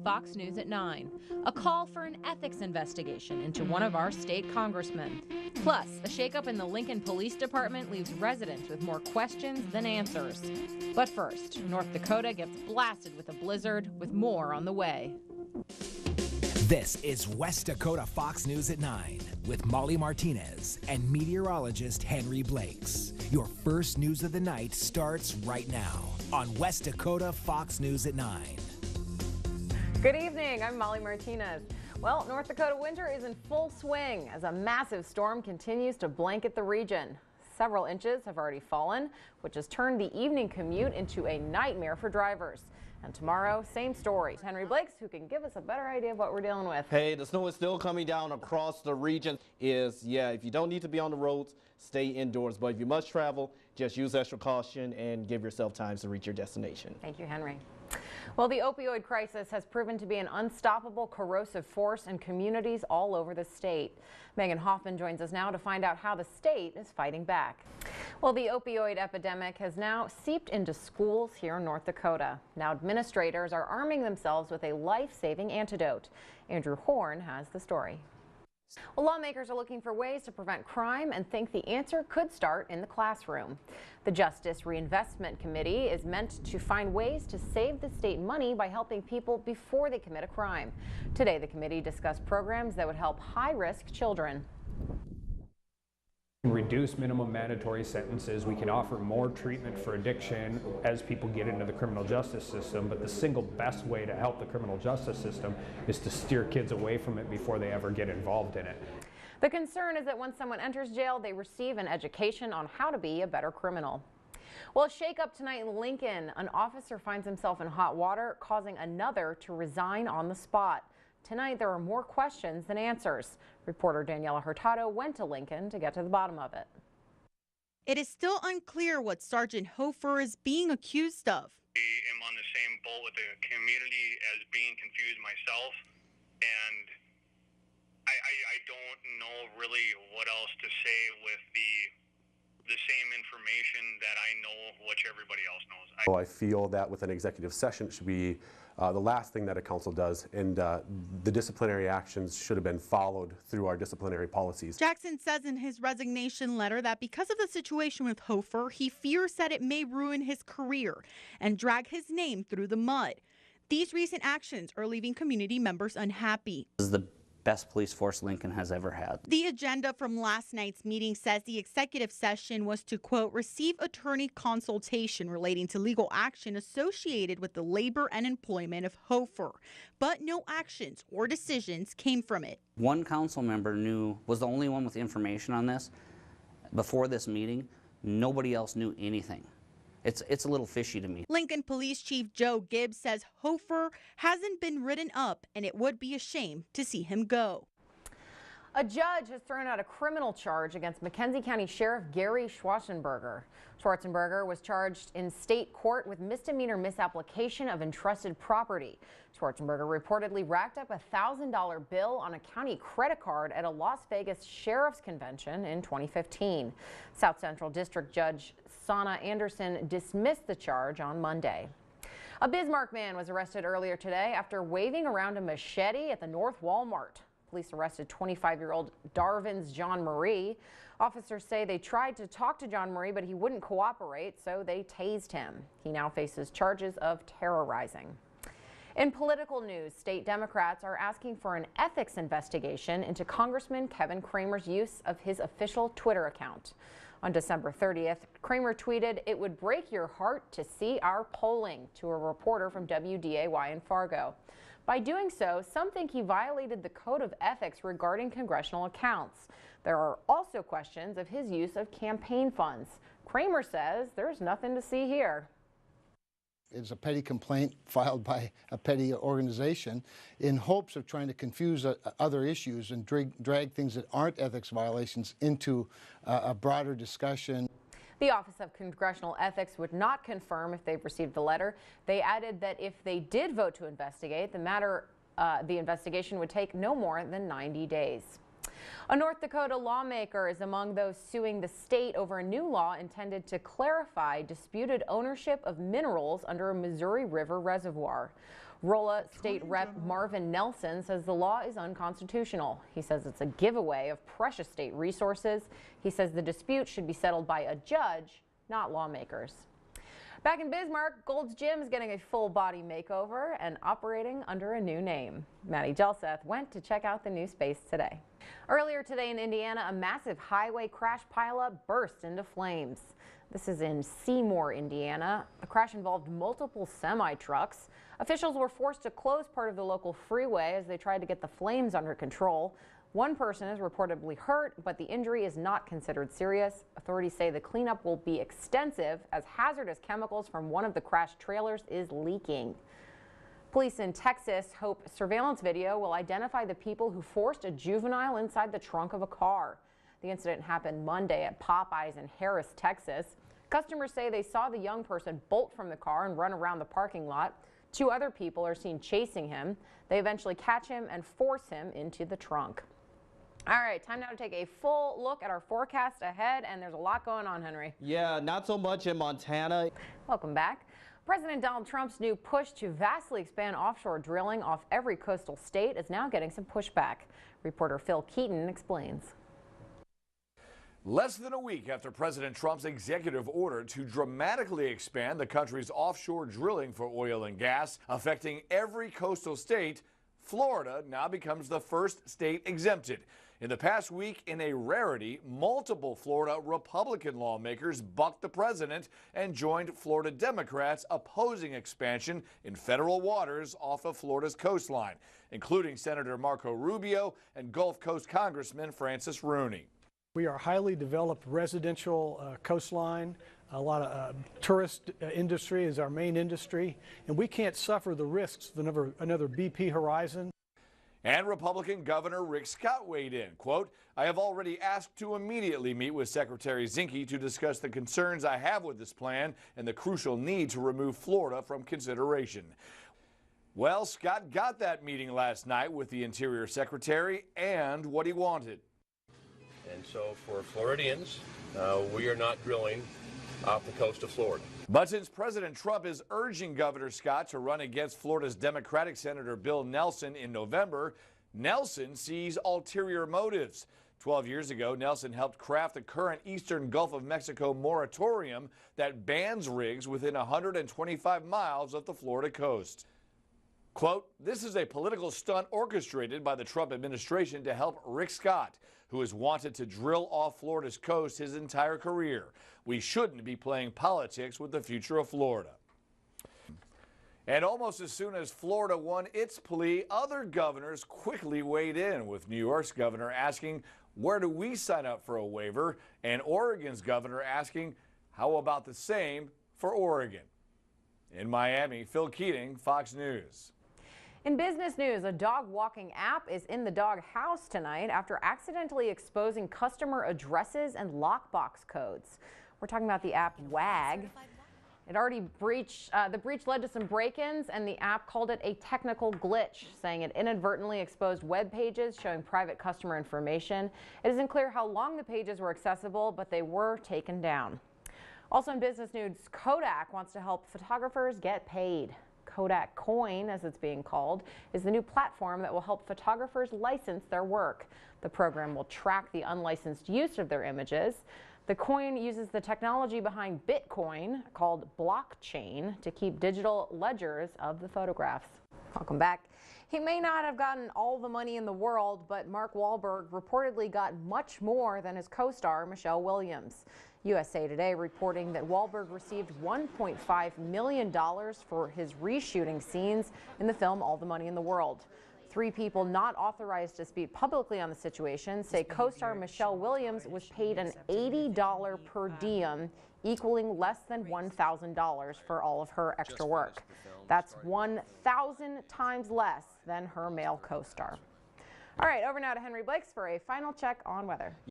Fox News at 9. A call for an ethics investigation into one of our state congressmen. Plus, a shakeup in the Lincoln Police Department leaves residents with more questions than answers. But first, North Dakota gets blasted with a blizzard, with more on the way. This is West Dakota Fox News at 9 with Molly Martinez and meteorologist Henry Blakes. Your first news of the night starts right now on West Dakota Fox News at 9. Good evening, I'm Molly Martinez. Well, North Dakota winter is in full swing as a massive storm continues to blanket the region. Several inches have already fallen, which has turned the evening commute into a nightmare for drivers. And tomorrow, same story. Henry Blakes, who can give us a better idea of what we're dealing with. Hey, the snow is still coming down across the region. If you don't need to be on the roads, stay indoors. But if you must travel, just use extra caution and give yourself time to reach your destination. Thank you, Henry. Well, the opioid crisis has proven to be an unstoppable corrosive force in communities all over the state. Megan Hoffman joins us now to find out how the state is fighting back. Well, the opioid epidemic has now seeped into schools here in North Dakota. Now administrators are arming themselves with a life-saving antidote. Andrew Horn has the story. Well, lawmakers are looking for ways to prevent crime and think the answer could start in the classroom. The Justice Reinvestment Committee is meant to find ways to save the state money by helping people before they commit a crime. Today, the committee discussed programs that would help high-risk children. Reduce minimum mandatory sentences. We can offer more treatment for addiction as people get into the criminal justice system, but the single best way to help the criminal justice system is to steer kids away from it before they ever get involved in it. The concern is that when someone enters jail, they receive an education on how to be a better criminal. Well, a shakeup tonight in Lincoln. An officer finds himself in hot water, causing another to resign on the spot. Tonight, there are more questions than answers. Reporter Daniela Hurtado went to Lincoln to get to the bottom of it. It is still unclear what Sergeant Hofer is being accused of. I am on the same boat with the community as being confused myself, and I don't know really what else to say with the same information that I know which everybody else knows. I feel that with an executive session, it should be the last thing that a council does, and the disciplinary actions should have been followed through our disciplinary policies. Jackson says in his resignation letter that because of the situation with Hofer, he fears that it may ruin his career and drag his name through the mud. These recent actions are leaving community members unhappy. This is the best police force Lincoln has ever had. The agenda from last night's meeting says the executive session was to, quote, receive attorney consultation relating to legal action associated with the labor and employment of Hofer, but no actions or decisions came from it. One council member was the only one with information on this. Before this meeting, nobody else knew anything. It's a little fishy to me. Lincoln Police Chief Joe Gibbs says Hofer hasn't been written up and it would be a shame to see him go. A judge has thrown out a criminal charge against McKenzie County Sheriff Gary Schwarzenberger. Schwarzenberger was charged in state court with misdemeanor misapplication of entrusted property. Schwarzenberger reportedly racked up a $1,000 bill on a county credit card at a Las Vegas Sheriff's Convention in 2015. South Central District Judge Sana Anderson dismissed the charge on Monday. A Bismarck man was arrested earlier today after waving around a machete at the North Walmart. Police arrested 25-year-old Darvin's John Marie. Officers say they tried to talk to John Marie, but he wouldn't cooperate, so they tased him. He now faces charges of terrorizing. In political news, state Democrats are asking for an ethics investigation into Congressman Kevin Cramer's use of his official Twitter account. On December 30th, Cramer tweeted, "It would break your heart to see our polling," to a reporter from WDAY in Fargo. By doing so, some think he violated the code of ethics regarding congressional accounts. There are also questions of his use of campaign funds. Cramer says there's nothing to see here. It's a petty complaint filed by a petty organization in hopes of trying to confuse other issues and drag things that aren't ethics violations into a broader discussion. The Office of Congressional Ethics would not confirm if they've received the letter. They added that if they did vote to investigate, the investigation would take no more than 90 days. A North Dakota lawmaker is among those suing the state over a new law intended to clarify disputed ownership of minerals under a Missouri River reservoir. Rolla State Rep Marvin Nelson says the law is unconstitutional. He says it's a giveaway of precious state resources. He says the dispute should be settled by a judge, not lawmakers. Back in Bismarck, Gold's Gym is getting a full body makeover and operating under a new name. Maddie Jelseth went to check out the new space today. Earlier today in Indiana, a massive highway crash pileup burst into flames. This is in Seymour, Indiana. The crash involved multiple semi-trucks. Officials were forced to close part of the local freeway as they tried to get the flames under control. One person is reportedly hurt, but the injury is not considered serious. Authorities say the cleanup will be extensive as hazardous chemicals from one of the crashed trailers is leaking. Police in Texas hope surveillance video will identify the people who forced a juvenile inside the trunk of a car. The incident happened Monday at Popeyes in Harris, Texas. Customers say they saw the young person bolt from the car and run around the parking lot. 2 other people are seen chasing him. They eventually catch him and force him into the trunk. All right, time now to take a full look at our forecast ahead, and there's a lot going on, Henry. Yeah, not so much in Montana. Welcome back. President Donald Trump's new push to vastly expand offshore drilling off every coastal state is now getting some pushback. Reporter Phil Keaton explains. Less than a week after President Trump's executive order to dramatically expand the country's offshore drilling for oil and gas, affecting every coastal state, Florida now becomes the first state exempted. In the past week, in a rarity, multiple Florida Republican lawmakers bucked the president and joined Florida Democrats opposing expansion in federal waters off of Florida's coastline, including Senator Marco Rubio and Gulf Coast Congressman Francis Rooney. We are a highly developed residential coastline. A lot of tourist industry is our main industry, and we can't suffer the risks of another BP horizon. And Republican Governor Rick Scott weighed in, quote, "I have already asked to immediately meet with Secretary Zinke to discuss the concerns I have with this plan and the crucial need to remove Florida from consideration." Well, Scott got that meeting last night with the Interior Secretary and what he wanted. And so for Floridians, we are not drilling off the coast of Florida. But since President Trump is urging Governor Scott to run against Florida's Democratic Senator Bill Nelson in November, Nelson sees ulterior motives. 12 years ago, Nelson helped craft the current Eastern Gulf of Mexico moratorium that bans rigs within 125 miles of the Florida coast. Quote, "This is a political stunt orchestrated by the Trump administration to help Rick Scott, who has wanted to drill off Florida's coast his entire career. We shouldn't be playing politics with the future of Florida." And almost as soon as Florida won its plea, other governors quickly weighed in, with New York's governor asking, "Where do we sign up for a waiver?" and Oregon's governor asking, "How about the same for Oregon?" In Miami, Phil Keating, Fox News. In business news, a dog walking app is in the dog house tonight after accidentally exposing customer addresses and lockbox codes. We're talking about the app WAG. It already breached, the breach led to some break-ins, and the app called it a technical glitch, saying it inadvertently exposed web pages showing private customer information. It isn't clear how long the pages were accessible, but they were taken down. Also in business news, Kodak wants to help photographers get paid. Kodak Coin, as it's being called, is the new platform that will help photographers license their work. The program will track the unlicensed use of their images. The coin uses the technology behind Bitcoin, called blockchain, to keep digital ledgers of the photographs. Welcome back. He may not have gotten all the money in the world, but Mark Wahlberg reportedly got much more than his co-star Michelle Williams. USA Today reporting that Wahlberg received $1.5 million for his reshooting scenes in the film All the Money in the World. 3 people not authorized to speak publicly on the situation say co-star Michelle Williams was paid an $80 per diem, equaling less than $1,000 for all of her extra work. That's 1,000 times less than her male co-star. All right, over now to Henry Blakes for a final check on weather.